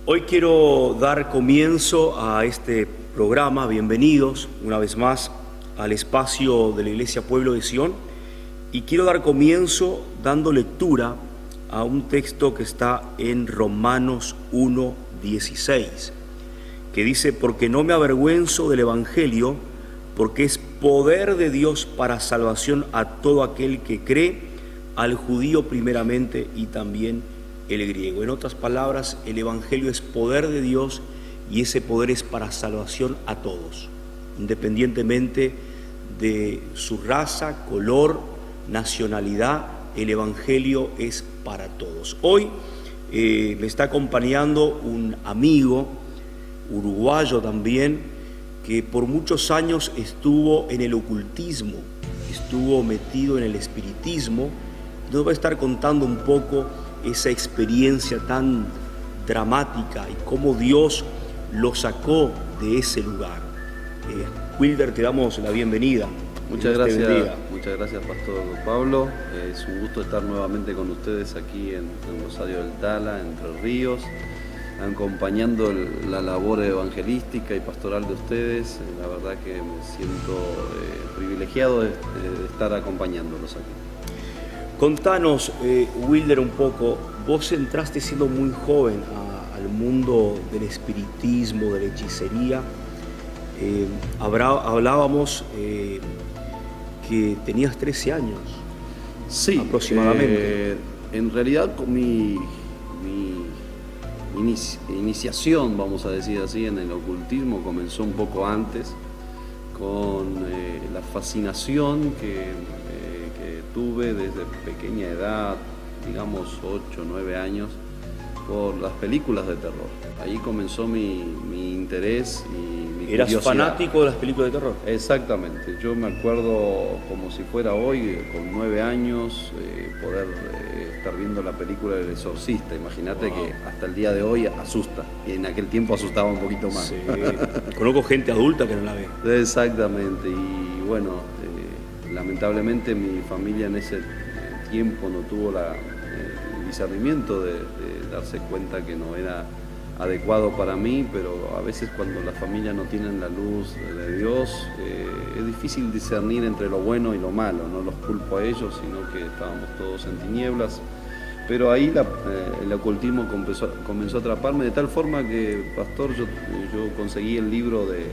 Hoy quiero dar comienzo a este programa. Bienvenidos una vez más al espacio de la Iglesia Pueblo de Sion, y quiero dar comienzo dando lectura a un texto que está en Romanos 1:16, que dice: porque no me avergüenzo del Evangelio, porque es poder de Dios para salvación a todo aquel que cree, al judío primeramente y también el griego. En otras palabras, el Evangelio es poder de Dios, y ese poder es para salvación a todos, independientemente de su raza, color, nacionalidad. El Evangelio es para todos. Hoy me está acompañando un amigo uruguayo también, que por muchos años estuvo en el ocultismo, estuvo metido en el espiritismo. Nos va a estar contando un poco esa experiencia tan dramática y cómo Dios lo sacó de ese lugar. Wilder, te damos la bienvenida. Muchas gracias, Pastor Pablo. Es un gusto estar nuevamente con ustedes aquí en Rosario del Tala, Entre Ríos, acompañando la labor evangelística y pastoral de ustedes. La verdad que me siento privilegiado de estar acompañándolos aquí. Contanos, Wilder, un poco. Vos entraste siendo muy joven al mundo del espiritismo, de la hechicería. Hablábamos que tenías 13 años. Sí, aproximadamente. En realidad mi iniciación, vamos a decir así, en el ocultismo comenzó un poco antes, con la fascinación que tuve desde pequeña edad, digamos 8 o 9 años, por las películas de terror. Ahí comenzó mi interés y mi ¿Eras curiosidad. fanático de las películas de terror? Exactamente. Yo me acuerdo como si fuera hoy, con 9 años, poder estar viendo la película del Exorcista. Imagínate que hasta el día de hoy asusta, y en aquel tiempo asustaba un poquito más. Sí. Conozco gente adulta que no la ve. Exactamente. Y bueno, lamentablemente mi familia en ese tiempo no tuvo el discernimiento de darse cuenta que no era adecuado para mí, pero a veces cuando las familias no tienen la luz de Dios, es difícil discernir entre lo bueno y lo malo. No los culpo a ellos, sino que estábamos todos en tinieblas. Pero ahí el ocultismo comenzó a atraparme, de tal forma que, pastor, yo conseguí el libro de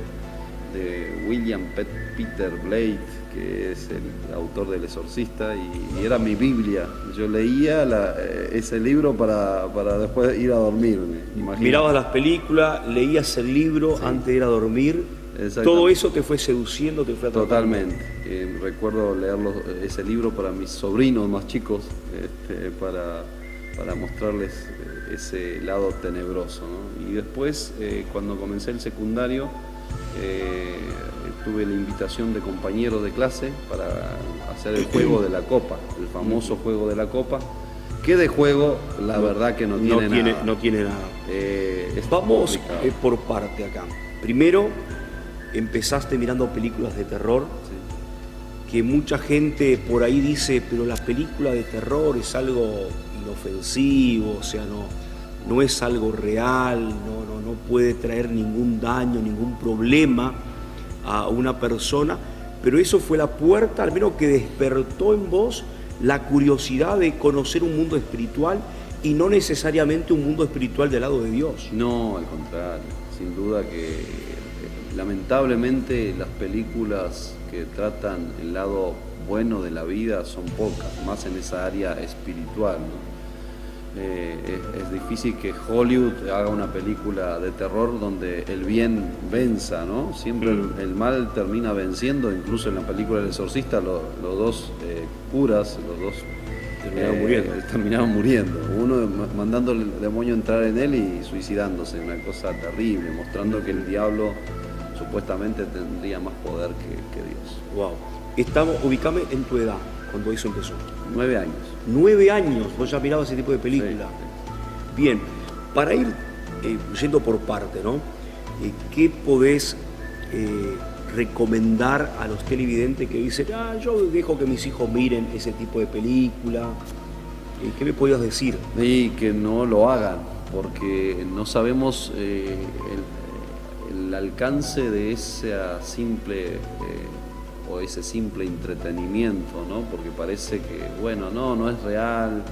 William Peter Blatty, que es el autor del Exorcista, y era mi Biblia. Yo leía ese libro para después ir a dormirme. Imagínate. Mirabas las películas, leías el libro, sí, antes de ir a dormir. Todo eso te fue seduciendo, te fue atrapando. Totalmente. Recuerdo leer ese libro para mis sobrinos más chicos, para mostrarles ese lado tenebroso, ¿no? Y después, cuando comencé el secundario, tuve la invitación de compañeros de clase para hacer el juego de la copa, el famoso juego de la copa, que de juego la verdad que no tiene nada. No tiene nada. Vamos por parte acá. Primero, empezaste mirando películas de terror, sí, que mucha gente por ahí dice, pero la película de terror es algo inofensivo, o sea, no es algo real, no puede traer ningún daño, ningún problema a una persona. Pero eso fue la puerta, al menos, que despertó en vos la curiosidad de conocer un mundo espiritual, y no necesariamente un mundo espiritual del lado de Dios. No, al contrario, sin duda que lamentablemente las películas que tratan el lado bueno de la vida son pocas, más en esa área espiritual, ¿no? Es difícil que Hollywood haga una película de terror donde el bien venza, ¿no? Siempre el mal termina venciendo. Incluso en la película del Exorcista los dos curas, los dos terminaron muriendo. Uno mandando al demonio entrar en él y suicidándose, una cosa terrible, mostrando que el diablo supuestamente tendría más poder que Dios. Wow. Ubicame en tu edad cuando eso empezó. 9 años. 9 años, vos ya mirabas ese tipo de película. Sí. Bien, para ir yendo por parte, ¿no? ¿Qué podés recomendar a los televidentes que dicen, yo dejo que mis hijos miren ese tipo de película? ¿Qué me podías decir? Y que no lo hagan, porque no sabemos el alcance de esa simple o ese simple entretenimiento, ¿no? Porque parece que, bueno, no es real,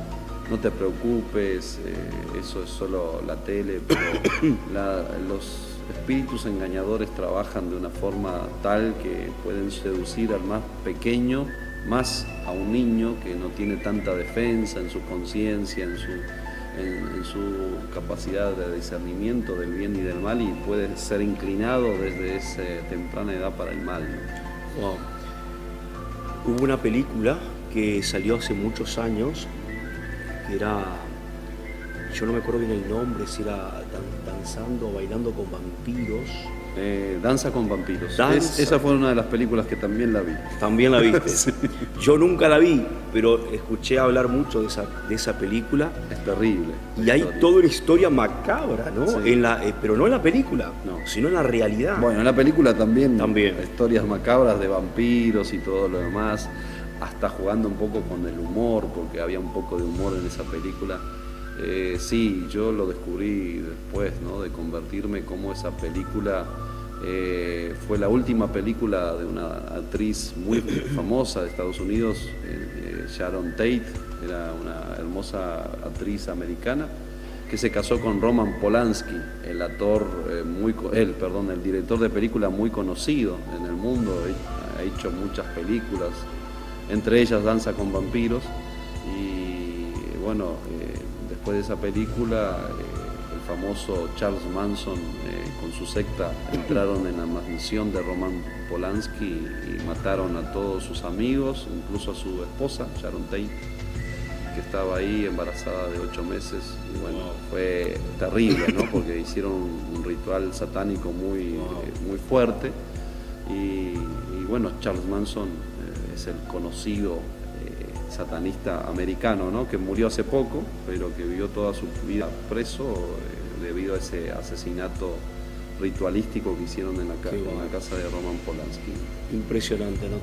no te preocupes, eso es solo la tele, pero los espíritus engañadores trabajan de una forma tal que pueden seducir al más pequeño, más a un niño que no tiene tanta defensa en su conciencia, en su capacidad de discernimiento del bien y del mal, y puede ser inclinado desde esa temprana edad para el mal, ¿no? Wow. Hubo una película que salió hace muchos años, que era, yo no me acuerdo bien el nombre, si era Danzando o Bailando con Vampiros. Danza con Vampiros. Danza. Esa fue una de las películas que también la vi. También la viste. Sí. Yo nunca la vi, pero escuché hablar mucho de esa película. Es terrible. Y hay toda una historia macabra, ¿no? Sí. Pero no en la película, No. sino en la realidad. Bueno, en la película también. También. Historias macabras de vampiros y todo lo demás. Hasta jugando un poco con el humor, porque había un poco de humor en esa película. Sí, yo lo descubrí después, ¿no? De convertirme, como esa película fue la última película de una actriz muy famosa de Estados Unidos, Sharon Tate, era una hermosa actriz americana que se casó con Roman Polanski, el director de película muy conocido en el mundo, ha hecho muchas películas, entre ellas Danza con Vampiros, y bueno, después de esa película, el famoso Charles Manson con su secta entraron en la mansión de Roman Polanski y mataron a todos sus amigos, incluso a su esposa, Sharon Tate, que estaba ahí embarazada de 8 meses. Y bueno, fue terrible, ¿no? Porque hicieron un ritual satánico muy fuerte. Y bueno, Charles Manson es el conocido satanista americano, ¿no? Que murió hace poco, pero que vivió toda su vida preso debido a ese asesinato ritualístico que hicieron en la casa de Roman Polanski. Impresionante, ¿no?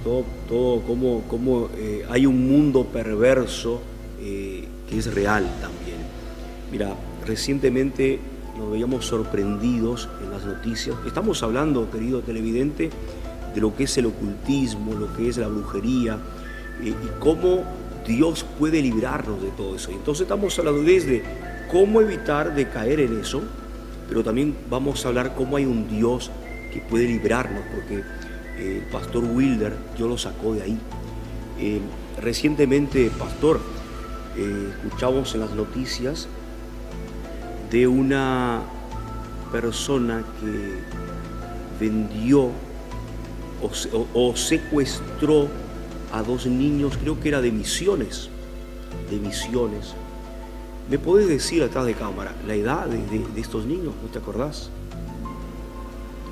Todo como hay un mundo perverso que es real también. Mira, recientemente nos veíamos sorprendidos en las noticias. Estamos hablando, querido televidente, de lo que es el ocultismo, lo que es la brujería, y cómo Dios puede librarnos de todo eso. Entonces estamos hablando desde cómo evitar de caer en eso, pero también vamos a hablar cómo hay un Dios que puede librarnos, porque el pastor Wilder Dios lo sacó de ahí. Recientemente, pastor, escuchamos en las noticias de una persona que vendió o secuestró a 2 niños, creo que era de Misiones. ¿Me podés decir atrás de cámara la edad de estos niños? ¿No te acordás?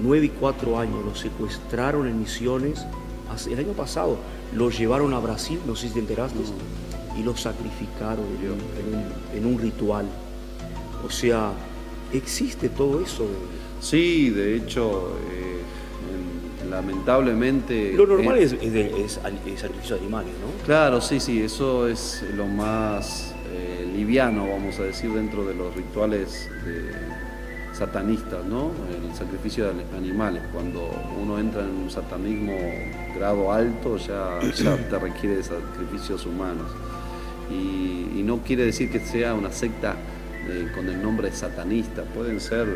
9 y 4 años, los secuestraron en Misiones el año pasado, los llevaron a Brasil, no sé si te enteraste, y los sacrificaron en un ritual. O sea, existe todo eso. Sí, de hecho, lamentablemente... Lo normal es sacrificio de animales, ¿no? Claro, sí, eso es lo más liviano, vamos a decir, dentro de los rituales satanistas, ¿no? El sacrificio de animales. Cuando uno entra en un satanismo grado alto, ya te requiere de sacrificios humanos. Y no quiere decir que sea una secta con el nombre satanista. Pueden ser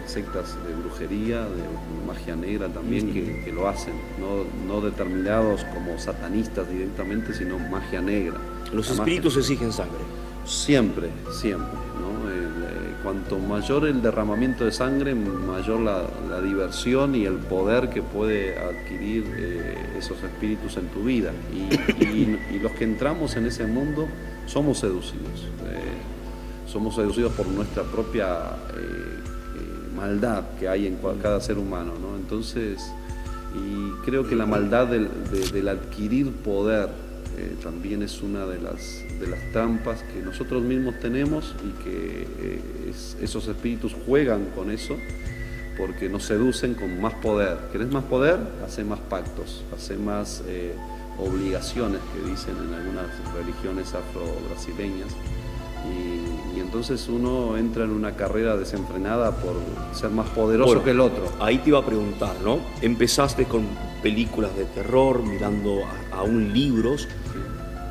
sectas de brujería, de magia negra también, que lo hacen, no determinados como satanistas directamente, sino magia negra. Los espíritus exigen sangre. Siempre, ¿no? Cuanto mayor el derramamiento de sangre, mayor la diversión y el poder que puede adquirir esos espíritus en tu vida. Y los que entramos en ese mundo somos seducidos. Somos seducidos por nuestra propia maldad que hay en cada ser humano, ¿no? Entonces, y creo que la maldad del adquirir poder también es una de las trampas que nosotros mismos tenemos, y que esos espíritus juegan con eso porque nos seducen con más poder. ¿Querés más poder? Hace más pactos, hace más obligaciones, que dicen en algunas religiones afro-brasileñas. Y Entonces uno entra en una carrera desenfrenada por ser más poderoso que el otro. Ahí te iba a preguntar, ¿no? Empezaste con películas de terror, mirando aún libros,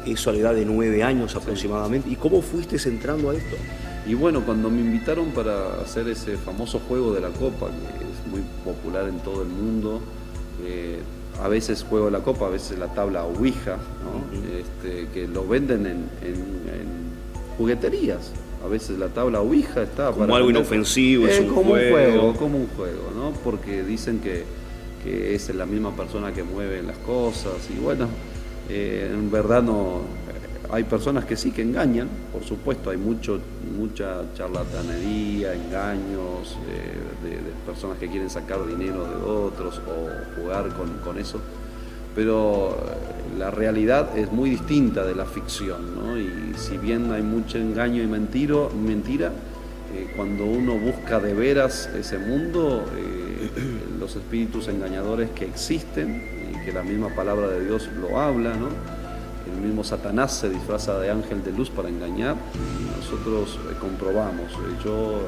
eso a la edad de 9 años aproximadamente. ¿Y cómo fuiste entrando a esto? Y bueno, cuando me invitaron para hacer ese famoso juego de la copa, que es muy popular en todo el mundo, a veces juego de la copa, a veces la tabla Ouija, ¿no? Que lo venden en jugueterías. A veces la tabla Ouija está como algo inofensivo, es un juego. Como un juego, ¿no? Porque dicen que es la misma persona que mueve las cosas, y bueno, en verdad no. Hay personas que sí que engañan, por supuesto, hay mucha charlatanería, engaños de personas que quieren sacar dinero de otros o jugar con eso, pero la realidad es muy distinta de la ficción, ¿no? Y si bien hay mucho engaño y mentira, cuando uno busca de veras ese mundo, los espíritus engañadores que existen y que la misma palabra de Dios lo habla, ¿no? El mismo Satanás se disfraza de ángel de luz para engañar, y nosotros comprobamos. Yo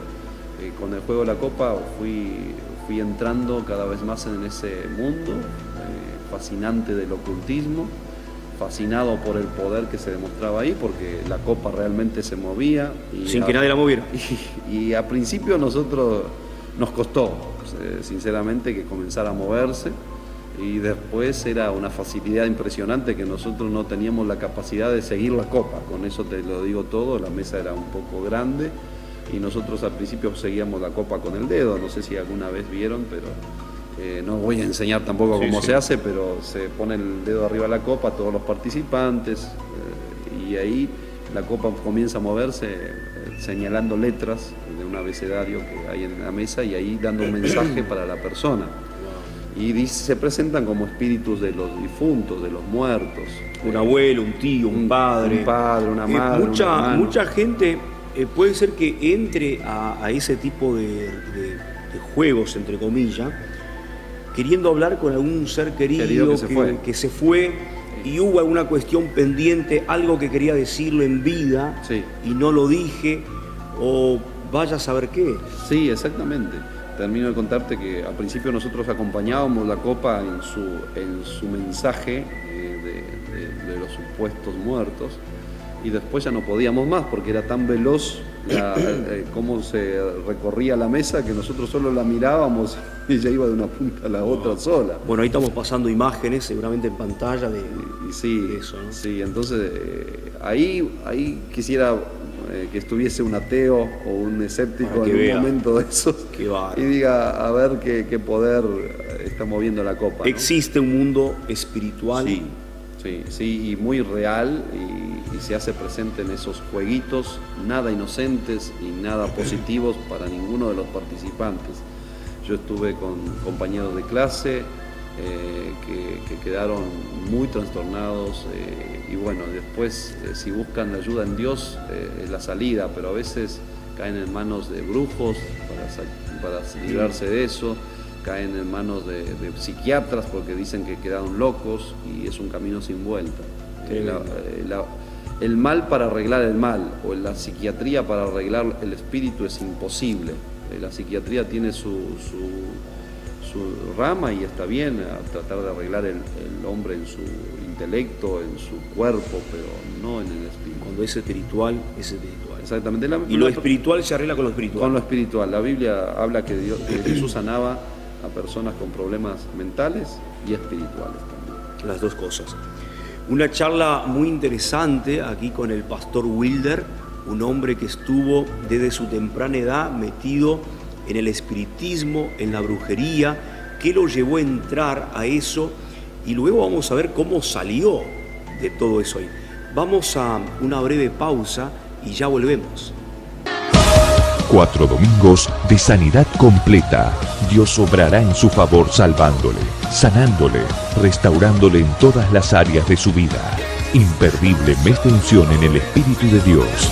con el juego de la copa fui entrando cada vez más en ese mundo fascinante del ocultismo, fascinado por el poder que se demostraba ahí, porque la copa realmente se movía. Sin que nadie la moviera. Y a principio nosotros nos costó, sinceramente, que comenzara a moverse. Y después era una facilidad impresionante que nosotros no teníamos la capacidad de seguir la copa. Con eso te lo digo todo, la mesa era un poco grande y nosotros al principio seguíamos la copa con el dedo. No sé si alguna vez vieron, pero no voy a enseñar tampoco cómo se hace, pero se pone el dedo arriba de la copa, todos los participantes, y ahí la copa comienza a moverse señalando letras de un abecedario que hay en la mesa y ahí dando un mensaje para la persona. Y se presentan como espíritus de los difuntos, de los muertos. Un abuelo, un tío, un padre. Un padre, una madre, mucha gente puede ser que entre a ese tipo de juegos, entre comillas, queriendo hablar con algún ser querido que se fue y hubo alguna cuestión pendiente, algo que quería decirlo en vida y no lo dije, o vaya a saber qué. Sí, exactamente. Termino de contarte que al principio nosotros acompañábamos la copa en su mensaje de los supuestos muertos, y después ya no podíamos más porque era tan veloz cómo se recorría la mesa que nosotros solo la mirábamos y ella iba de una punta a la otra sola. Bueno, ahí estamos pasando imágenes seguramente en pantalla de eso, ¿no? Sí, entonces ahí quisiera que estuviese un ateo o un escéptico en un momento de esos y diga, a ver qué poder está moviendo la copa, ¿no? ¿Existe un mundo espiritual? Sí, y muy real, y se hace presente en esos jueguitos, nada inocentes y nada positivos para ninguno de los participantes. Yo estuve con compañeros de clase que quedaron muy trastornados, y bueno, después si buscan la ayuda en Dios es la salida, pero a veces caen en manos de brujos para librarse de eso, caen en manos de psiquiatras porque dicen que quedaron locos, y es un camino sin vuelta. El mal para arreglar el mal, o la psiquiatría para arreglar el espíritu, es imposible. La psiquiatría tiene su rama y está bien a tratar de arreglar el hombre en su intelecto, en su cuerpo, pero no en el espíritu. Cuando es espiritual, es espiritual. Exactamente. Y lo espiritual se arregla con lo espiritual. Con lo espiritual. La Biblia habla que Jesús sanaba a personas con problemas mentales y espirituales también. Las dos cosas. Una charla muy interesante aquí con el pastor Wilder, un hombre que estuvo desde su temprana edad metido en el espiritismo, en la brujería, que lo llevó a entrar a eso, y luego vamos a ver cómo salió de todo eso ahí. Vamos a una breve pausa y ya volvemos. 4 domingos de sanidad completa. Dios obrará en su favor salvándole, sanándole, restaurándole en todas las áreas de su vida. Imperdible mes de unción en el Espíritu de Dios.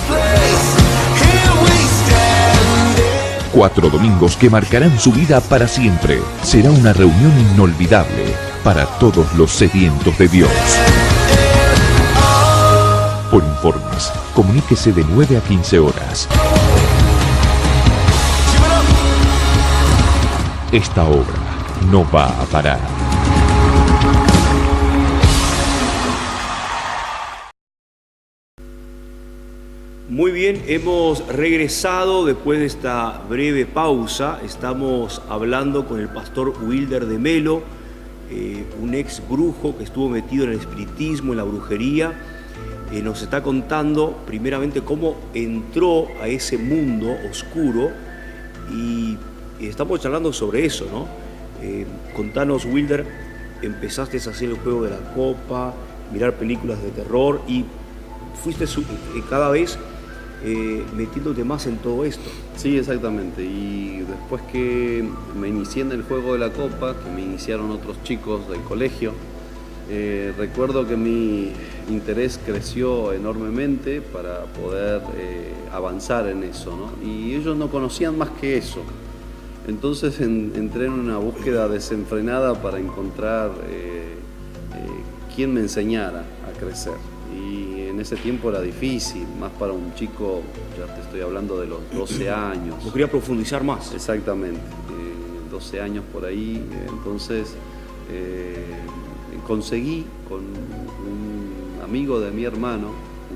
4 domingos que marcarán su vida para siempre. Será una reunión inolvidable para todos los sedientos de Dios. Por informes, comuníquese de 9 a 15 horas. Esta obra no va a parar. Muy bien, hemos regresado después de esta breve pausa. Estamos hablando con el pastor Wilder de Melo, un ex brujo que estuvo metido en el espiritismo, en la brujería. Nos está contando primeramente cómo entró a ese mundo oscuro y estamos charlando sobre eso, ¿no? Contanos, Wilder, empezaste a hacer el juego de la copa, mirar películas de terror y fuiste cada vez metiéndote más en todo esto. Sí, exactamente. Y después que me inicié en el juego de la copa, que me iniciaron otros chicos del colegio, recuerdo que mi interés creció enormemente para poder avanzar en eso, ¿no? Y ellos no conocían más que eso. Entonces entré en una búsqueda desenfrenada para encontrar quién me enseñara a crecer. Y en ese tiempo era difícil, más para un chico, ya te estoy hablando de los 12 años. Yo quería profundizar más. Exactamente, 12 años por ahí. Entonces conseguí con un amigo de mi hermano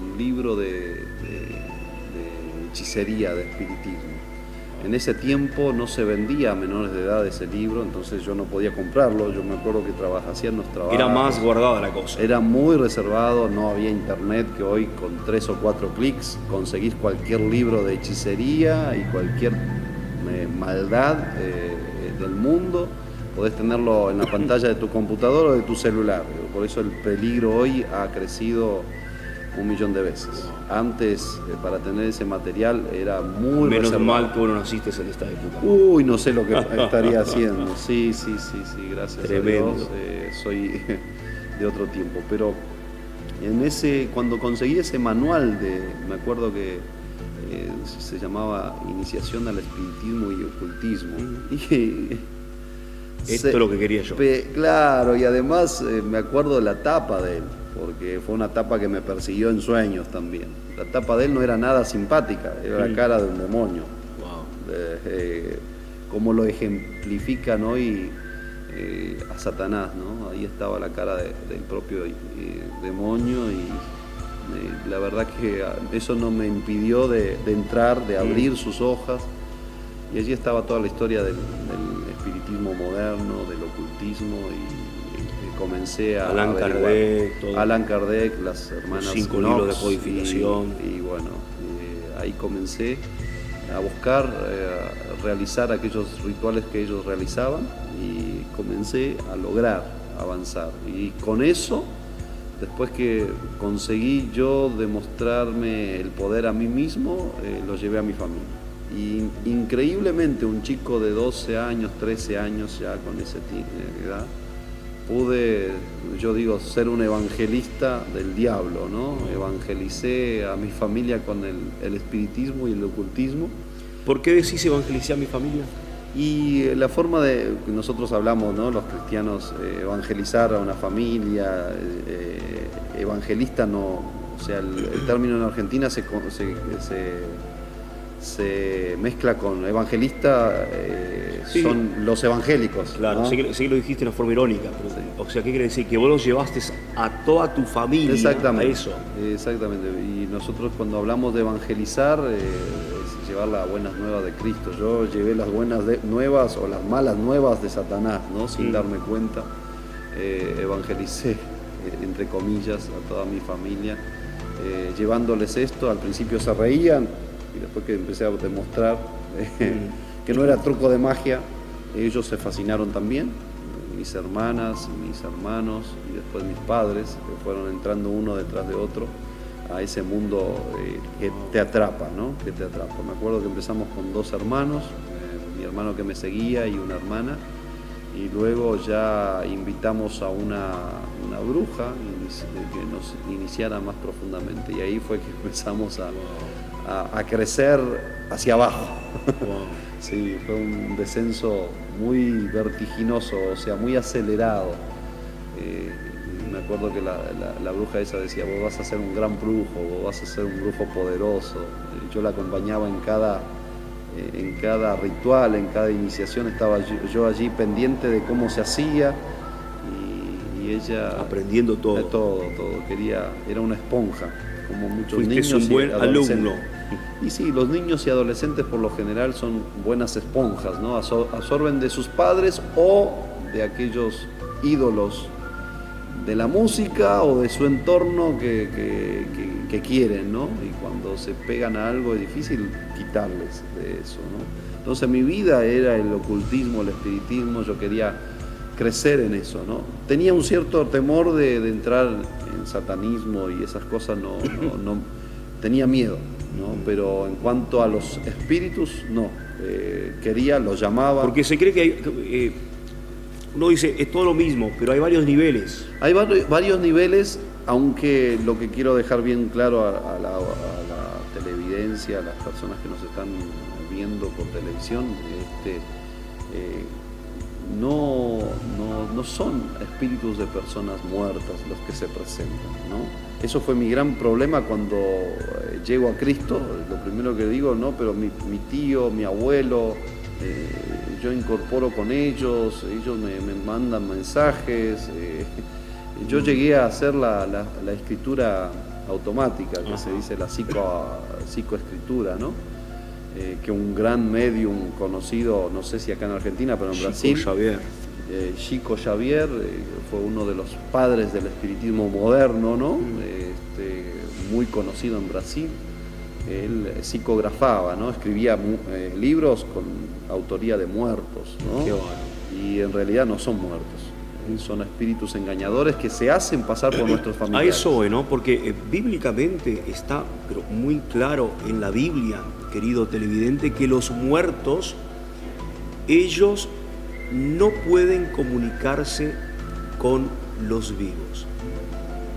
un libro de hechicería, de espiritismo. En ese tiempo no se vendía a menores de edad ese libro, entonces yo no podía comprarlo. Yo me acuerdo que hacían los trabajos. Era más guardada la cosa. Era muy reservado, no había internet, que hoy con 3 o 4 clics conseguís cualquier libro de hechicería y cualquier maldad del mundo. Podés tenerlo en la pantalla de tu computador o de tu celular. Por eso el peligro hoy ha crecido 1.000.000 de veces. Antes, para tener ese material, era muy Menos reservado. mal que vos no naciste en esta época. Uy, no sé lo que estaría haciendo. Sí, gracias Tremendo. a Dios. Soy de otro tiempo. Pero cuando conseguí ese manual me acuerdo que se llamaba Iniciación al Espiritismo y Ocultismo. Esto es lo que quería yo. Claro, y además me acuerdo de la tapa de él, porque fue una tapa que me persiguió en sueños también. La tapa de él no era nada simpática, era la cara de un demonio. Wow. Como lo ejemplifican hoy a Satanás, ¿no? Ahí estaba la cara del propio demonio y la verdad que eso no me impidió de entrar, de abrir sus hojas. Y allí estaba toda la historia del espiritismo moderno, del ocultismo, y comencé a Allan Kardec, todo. Allan Kardec, las hermanas Los 5 Knox, libros de codificación. Y bueno, ahí comencé a buscar realizar aquellos rituales que ellos realizaban y comencé a lograr avanzar. Y con eso, después que conseguí yo demostrarme el poder a mí mismo, lo llevé a mi familia. Y increíblemente un chico de 12 años, 13 años ya con esa edad, pude, yo digo, ser un evangelista del diablo, ¿no? Evangelicé a mi familia con el espiritismo y el ocultismo. ¿Por qué decís evangelicé a mi familia? Y la forma de que nosotros hablamos, ¿no? Los cristianos, evangelizar a una familia, evangelista no, o sea, el término en Argentina se mezcla con evangelista, Sí. son los evangélicos. Claro, ¿no? sé que lo dijiste de una forma irónica, pero, o sea, ¿qué quiere decir? Que vos los llevaste a toda tu familia Exactamente, a eso. exactamente. Y nosotros cuando hablamos de evangelizar, es llevar las buenas nuevas de Cristo. Yo llevé las buenas nuevas o las malas nuevas de Satanás, ¿no? Sin darme cuenta. Evangelicé, entre comillas, a toda mi familia, llevándoles esto. Al principio se reían y después que empecé a demostrar que no era truco de magia, ellos se fascinaron también. Mis hermanas, mis hermanos y después mis padres, que fueron entrando uno detrás de otro a ese mundo que te atrapa, ¿no? Que te atrapa. Me acuerdo que empezamos con 2 hermanos, mi hermano que me seguía y una hermana, y luego ya invitamos a una bruja que nos iniciara más profundamente, y ahí fue que empezamos a crecer hacia abajo. Wow. Sí, fue un descenso muy vertiginoso, o sea, muy acelerado. Me acuerdo que la bruja esa decía, vos vas a ser un gran brujo, vos vas a ser un brujo poderoso. Yo la acompañaba en cada en cada ritual, en cada iniciación estaba yo allí pendiente de cómo se hacía y ella... Aprendiendo todo. De todo. Era una esponja, como muchos Fuiste niños un buen y adolescentes. alumno. Y sí, los niños y adolescentes por lo general son buenas esponjas, ¿no? Absorben de sus padres o de aquellos ídolos de la música o de su entorno que quieren, ¿no? Y cuando se pegan a algo es difícil quitarles de eso, ¿no? Entonces mi vida era el ocultismo, el espiritismo, yo quería crecer en eso, ¿no? Tenía un cierto temor de entrar en satanismo y esas cosas, no tenía miedo, ¿no? Pero en cuanto a los espíritus, no, quería, los llamaba. Porque se cree que hay, uno dice, es todo lo mismo, pero hay varios niveles. Hay varios niveles, aunque lo que quiero dejar bien claro a la televidencia, a las personas que nos están viendo por televisión, no son espíritus de personas muertas los que se presentan, ¿no? Eso fue mi gran problema cuando llego a Cristo. Lo primero que digo, no, pero mi tío, mi abuelo, yo incorporo con ellos me mandan mensajes. Yo llegué a hacer la escritura automática, que se dice la psicoescritura, ¿no? Que un gran medium conocido, no sé si acá en Argentina, pero en Brasil, Chico Xavier, fue uno de los padres del espiritismo moderno, ¿no? Muy conocido en Brasil. Él psicografaba, ¿no? Escribía libros con autoría de muertos, ¿no? Qué bueno. Y en realidad no son muertos, son espíritus engañadores que se hacen pasar por nuestros familiares. A eso voy, ¿no? Porque bíblicamente está, pero muy claro en la Biblia, querido televidente, que los muertos, ellos no pueden comunicarse con los vivos.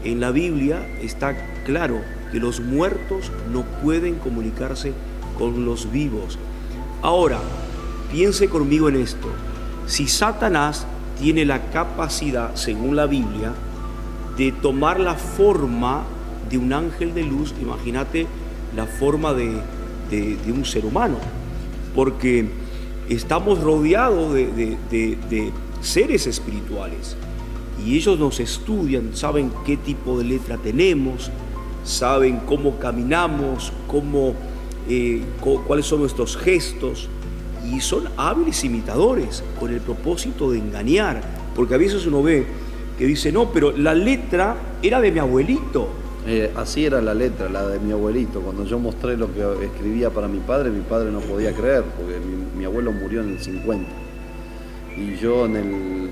En la Biblia está claro que los muertos no pueden comunicarse con los vivos. Ahora, piense conmigo en esto. Si Satanás tiene la capacidad, según la Biblia, de tomar la forma de un ángel de luz, imagínate la forma de un ser humano, porque estamos rodeados de seres espirituales y ellos nos estudian, saben qué tipo de letra tenemos, saben cómo caminamos, cuáles son nuestros gestos, y son hábiles imitadores con el propósito de engañar, porque a veces uno ve que dice, no, pero la letra era de mi abuelito. Así era la letra, la de mi abuelito. Cuando yo mostré lo que escribía para mi padre no podía creer, porque mi abuelo murió en el 50. Y yo en el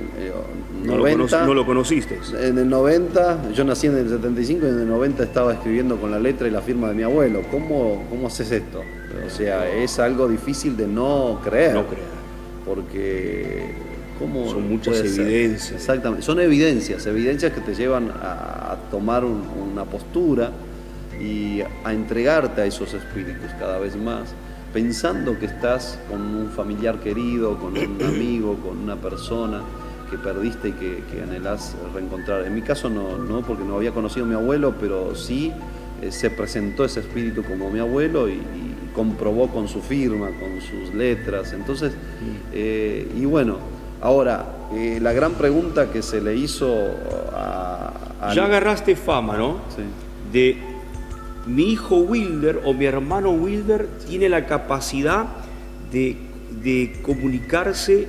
90... ¿No lo conociste? En el 90, yo nací en el 75 y en el 90 estaba escribiendo con la letra y la firma de mi abuelo. ¿Cómo haces esto? O sea, es algo difícil de no creer. No creer. Porque... son muchas evidencias. Exactamente, son evidencias que te llevan a tomar una postura y a entregarte a esos espíritus cada vez más, pensando que estás con un familiar querido, con un amigo, con una persona que perdiste y que anhelás reencontrar. En mi caso no, porque no había conocido a mi abuelo, pero sí se presentó ese espíritu como mi abuelo y comprobó con su firma, con sus letras. Entonces, y bueno, ahora, la gran pregunta que se le hizo Ya agarraste fama, ¿no? Sí. De mi hijo Wilder o mi hermano Wilder tiene la capacidad de comunicarse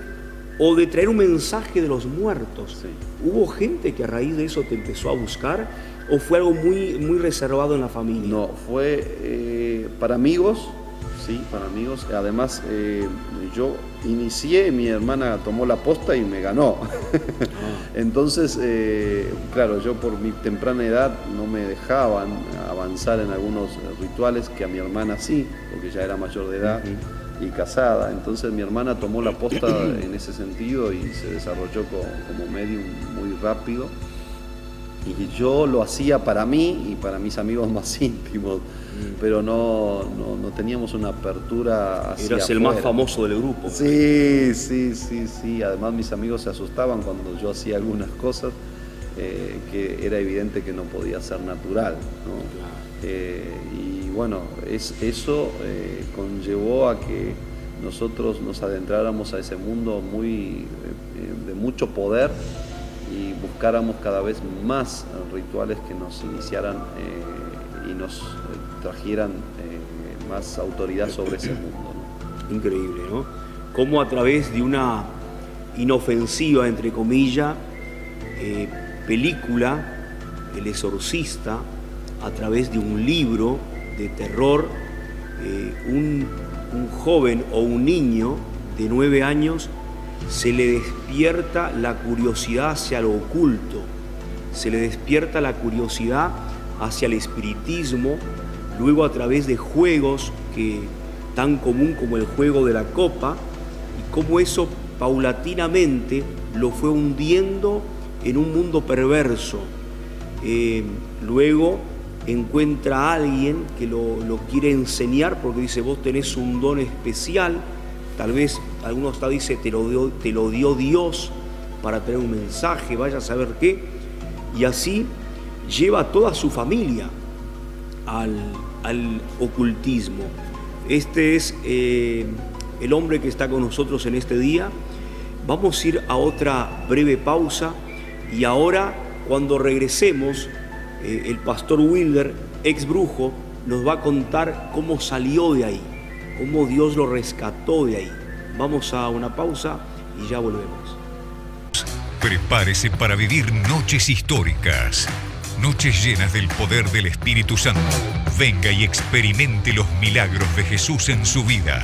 o de traer un mensaje de los muertos. Sí. ¿Hubo gente que a raíz de eso te empezó a buscar o fue algo muy, muy reservado en la familia? No, fue para amigos, sí, para amigos. Además, yo inicié, mi hermana tomó la posta y me ganó. Entonces, claro, yo por mi temprana edad no me dejaban avanzar en algunos rituales que a mi hermana sí, porque ya era mayor de edad y casada. Entonces mi hermana tomó la posta en ese sentido y se desarrolló como medium muy rápido. Y yo lo hacía para mí y para mis amigos más íntimos, pero no teníamos una apertura hacia Eras el afuera. más famoso del grupo. Sí. Además mis amigos se asustaban cuando yo hacía algunas cosas que era evidente que no podía ser natural, ¿no? Y bueno, eso conllevó a que nosotros nos adentráramos a ese mundo de mucho poder y buscáramos cada vez más rituales que nos iniciaran y nos trajeran más autoridad sobre ese mundo, ¿no? Increíble, ¿no? Cómo a través de una inofensiva, entre comillas, película, El Exorcista, a través de un libro de terror, un joven o un niño de 9 años se le despierta la curiosidad hacia lo oculto, se le despierta la curiosidad hacia el espiritismo, luego a través de juegos tan común como el juego de la copa, y cómo eso paulatinamente lo fue hundiendo en un mundo perverso. Luego encuentra a alguien que lo quiere enseñar porque dice, vos tenés un don especial, tal vez algunos hasta dice, te lo dio Dios para tener un mensaje, vaya a saber qué, y así lleva a toda su familia al ocultismo. Este es el hombre que está con nosotros en este día. Vamos a ir a otra breve pausa y ahora, cuando regresemos, el pastor Wilder, ex brujo, nos va a contar cómo salió de ahí, cómo Dios lo rescató de ahí. Vamos a una pausa y ya volvemos. Prepárese para vivir noches históricas, noches llenas del poder del Espíritu Santo. Venga y experimente los milagros de Jesús en su vida.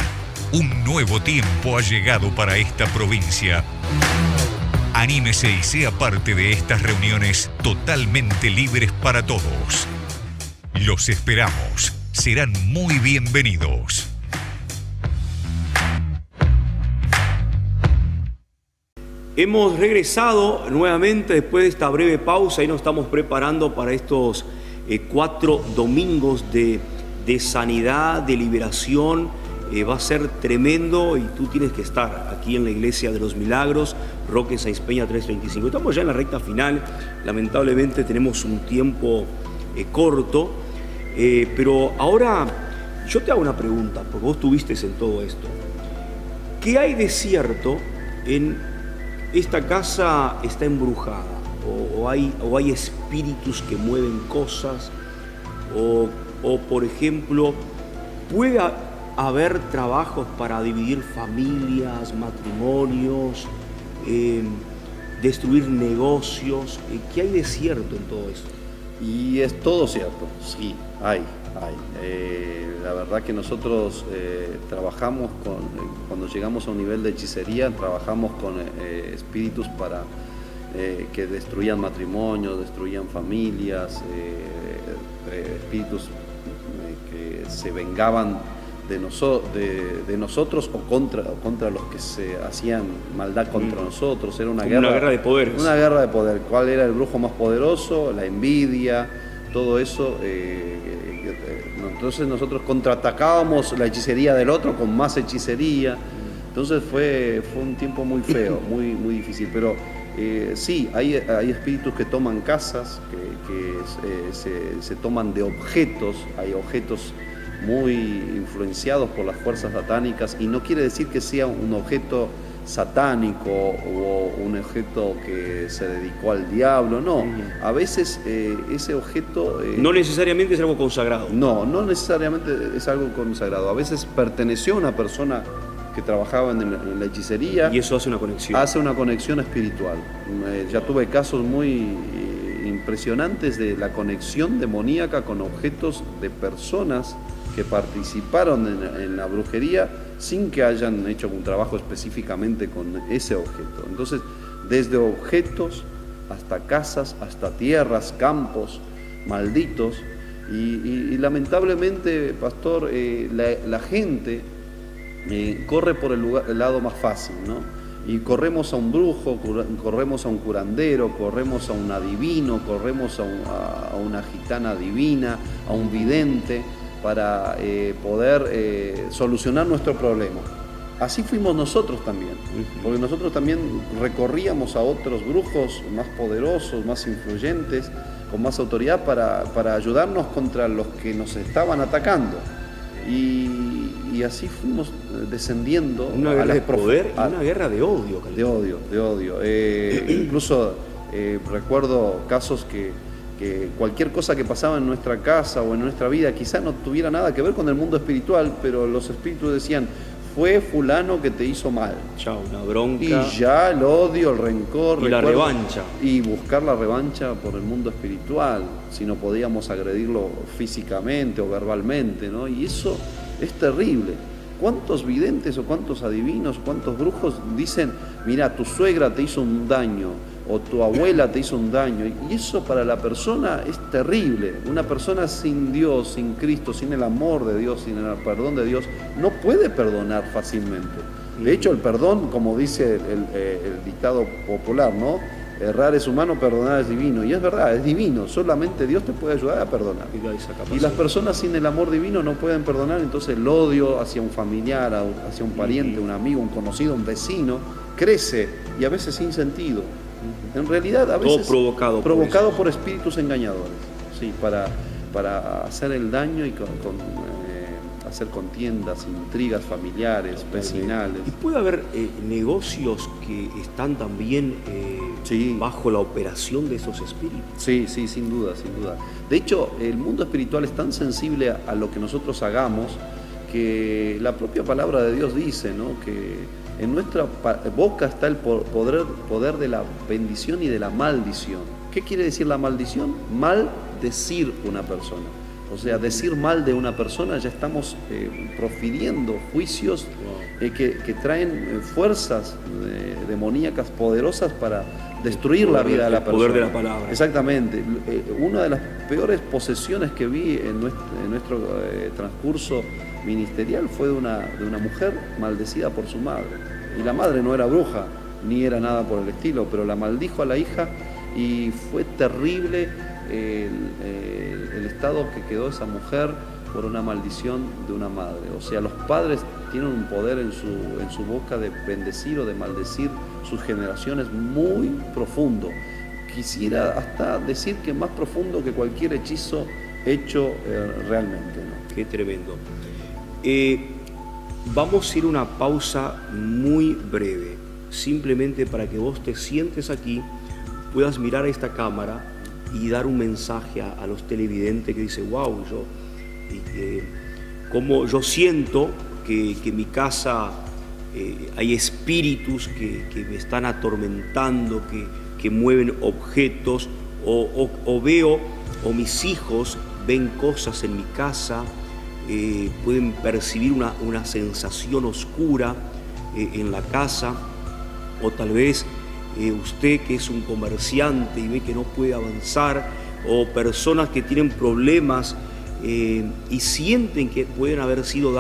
Un nuevo tiempo ha llegado para esta provincia. Anímese y sea parte de estas reuniones totalmente libres para todos. Los esperamos. Serán muy bienvenidos. Hemos regresado nuevamente después de esta breve pausa y nos estamos preparando para estos 4 domingos de sanidad, de liberación. Va a ser tremendo y tú tienes que estar aquí en la Iglesia de los Milagros, Roque Sáenz Peña 335. Estamos ya en la recta final, lamentablemente tenemos un tiempo corto, pero ahora yo te hago una pregunta, porque vos estuviste en todo esto. ¿Qué hay de cierto en esta casa está embrujada? ¿O hay espíritus que mueven cosas? O por ejemplo, ¿puede haber trabajos para dividir familias, matrimonios, destruir negocios? ¿Qué hay de cierto en todo esto? Y es todo cierto, sí, hay. La verdad que nosotros trabajamos cuando llegamos a un nivel de hechicería, trabajamos con espíritus para que destruían matrimonios, destruían familias, espíritus que se vengaban de nosotros o contra los que se hacían maldad contra nosotros. Era una guerra de poderes. Una guerra de poder. ¿Cuál era el brujo más poderoso? La envidia, todo eso. Entonces nosotros contraatacábamos la hechicería del otro con más hechicería. Entonces fue un tiempo muy feo, muy difícil. Pero sí, hay espíritus que toman casas, que se toman de objetos. Hay objetos muy influenciados por las fuerzas satánicas, y no quiere decir que sea un objeto satánico o un objeto que se dedicó al diablo, no. A veces ese objeto... no necesariamente es algo consagrado. No necesariamente es algo consagrado. A veces perteneció a una persona que trabajaba en la hechicería. Y eso hace una conexión. Hace una conexión espiritual. Ya tuve casos muy impresionantes de la conexión demoníaca con objetos de personas que participaron en la brujería sin que hayan hecho un trabajo específicamente con ese objeto. Entonces, desde objetos hasta casas, hasta tierras, campos malditos, y lamentablemente, pastor, la gente corre por el lado más fácil, ¿no? Y corremos a un brujo, corremos a un curandero, corremos a un adivino, corremos a una gitana divina, a un vidente, para poder solucionar nuestro problema. así fuimos nosotros también, porque nosotros también recorríamos a otros brujos más poderosos, más influyentes, con más autoridad para ayudarnos contra los que nos estaban atacando. Y así fuimos descendiendo. Una guerra de poder, una guerra de odio. De odio. Incluso recuerdo casos que cualquier cosa que pasaba en nuestra casa o en nuestra vida quizás no tuviera nada que ver con el mundo espiritual, pero los espíritus decían, fue fulano que te hizo mal. Chao, una bronca. Y ya el odio, el rencor. Y la revancha. Y buscar la revancha por el mundo espiritual, si no podíamos agredirlo físicamente o verbalmente, ¿no? Y eso es terrible. ¿Cuántos videntes o cuántos adivinos, cuántos brujos dicen, mira, tu suegra te hizo un daño, o tu abuela te hizo un daño? Y eso para la persona es terrible. Una persona sin Dios, sin Cristo, sin el amor de Dios, sin el perdón de Dios, no puede perdonar fácilmente. De hecho, el perdón, como dice el dictado popular, ¿no? Errar es humano, perdonar es divino. Y es verdad, es divino. Solamente Dios te puede ayudar a perdonar. Y las personas sin el amor divino no pueden perdonar, entonces el odio hacia un familiar, hacia un pariente, un amigo, un conocido, un vecino, crece y a veces sin sentido. En realidad, a veces todo provocado por espíritus engañadores, sí, para hacer el daño y hacer contiendas, intrigas familiares, vecinales. Y puede haber negocios que están también sí, bajo la operación de esos espíritus. Sí, sin duda. De hecho, el mundo espiritual es tan sensible a lo que nosotros hagamos que la propia palabra de Dios dice, ¿no?, que en nuestra boca está el poder de la bendición y de la maldición. ¿Qué quiere decir la maldición? Maldecir una persona. O sea, decir mal de una persona, ya estamos profiriendo juicios que traen fuerzas demoníacas poderosas para destruir la vida de la persona. El poder de la palabra. Exactamente. Una de las peores posesiones que vi en nuestro transcurso ministerial fue de una mujer maldecida por su madre. Y la madre no era bruja, ni era nada por el estilo, pero la maldijo a la hija y fue terrible el estado que quedó esa mujer por una maldición de una madre. O sea, los padres tienen un poder en su boca de bendecir o de maldecir sus generaciones muy profundo. Quisiera hasta decir que más profundo que cualquier hechizo hecho realmente, ¿no? Qué tremendo. Vamos a ir a una pausa muy breve, simplemente para que vos te sientes aquí, puedas mirar a esta cámara y dar un mensaje a los televidentes que dice, wow, como yo siento que en mi casa hay espíritus que me están atormentando, que mueven objetos, o veo, o mis hijos ven cosas en mi casa, pueden percibir una sensación oscura en la casa, o tal vez usted que es un comerciante y ve que no puede avanzar, o personas que tienen problemas y sienten que pueden haber sido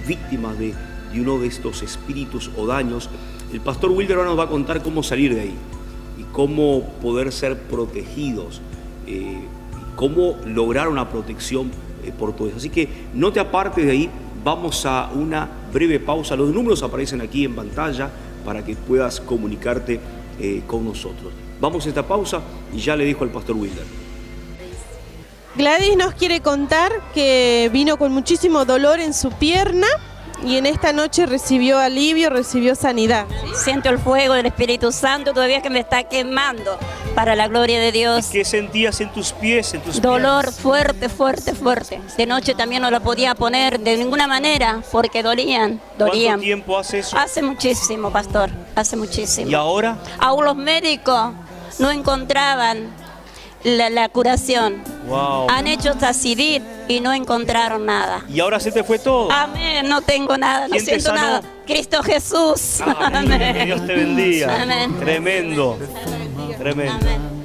víctimas de uno de estos espíritus o daños. El pastor Wilder ahora nos va a contar cómo salir de ahí y cómo poder ser protegidos, cómo lograr una protección por todo eso. Así que no te apartes de ahí, vamos a una breve pausa. Los números aparecen aquí en pantalla para que puedas comunicarte con nosotros. Vamos a esta pausa y ya le dijo al pastor Wilder. Gladys nos quiere contar que vino con muchísimo dolor en su pierna y en esta noche recibió alivio, recibió sanidad. Siento el fuego del Espíritu Santo todavía que me está quemando para la gloria de Dios. ¿Y qué sentías en tus pies, en tus dolor piernas? Fuerte, fuerte, fuerte. De noche también no lo podía poner de ninguna manera porque dolían. ¿Cuánto tiempo hace eso? Hace muchísimo, pastor, hace muchísimo. ¿Y ahora? Aún los médicos no encontraban la curación. Wow. Han hecho Tacidit y no encontraron nada. ¿Y ahora se te fue todo? Amén, no tengo nada, no ¿Quién te siento sanó? nada. Cristo Jesús. Amén. Que Dios te bendiga. Amén. Tremendo. Tremendo. Amén.